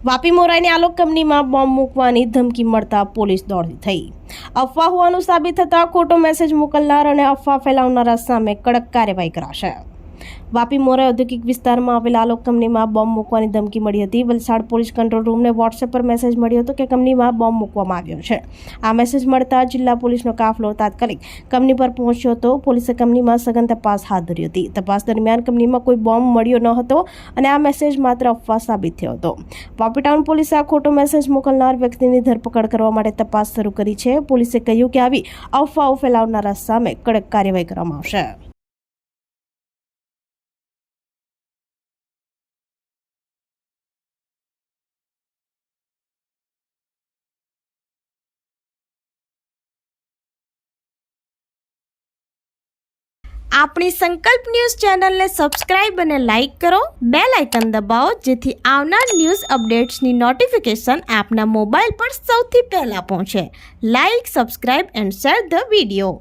વાપી મોરાઈની આલોક કંપનીમાં બોમ્બ મૂકવાની ધમકી મળતા પોલીસ દોડી થઈ। અફવા હોવાનું સાબિત થતાં ખોટો મેસેજ મોકલનાર અને અફવા ફેલાવનારા સામે કડક કાર્યવાહી કરાશે। વાપી મોરાઈ ઔદ્યોગિક વિસ્તારમાં આવેલા આલોક કંપનીમાં બોમ્બ મૂકવાની ધમકી મળી હતી। વલસાડ પોલીસ કંટ્રોલ રૂમને વોટ્સએપ પર મેસેજ મળ્યો હતો કે કંપનીમાં બોમ્બ મૂકવામાં આવ્યો છે। આ મેસેજ મળતા જિલ્લા પોલીસનો કાફલો તાત્કાલિક કંપની પર પહોંચ્યો હતો। પોલીસે કંપનીમાં સઘન તપાસ હાથ ધરી હતી। તપાસ દરમિયાન કંપનીમાં કોઈ બોમ્બ મળ્યો ન હતો અને આ મેસેજ માત્ર અફવા સાબિત થયો હતો। વાપી ટાઉન પોલીસે આ ખોટો મેસેજ મોકલનાર વ્યક્તિની ધરપકડ કરવા માટે તપાસ શરૂ કરી છે। પોલીસે કહ્યું કે આવી અફવાઓ ફેલાવનારા સામે કડક કાર્યવાહી કરવામાં આવશે। આપણી સંકલ્પ ન્યૂઝ ચેનલને સબસ્ક્રાઇબ અને લાઇક કરો, બેલ આઇકન દબાવો જેથી આવનાર ન્યૂઝ અપડેટ્સની નોટિફિકેશન આપના મોબાઈલ પર સૌથી પહેલા પહોંચે। Like, subscribe and share the video.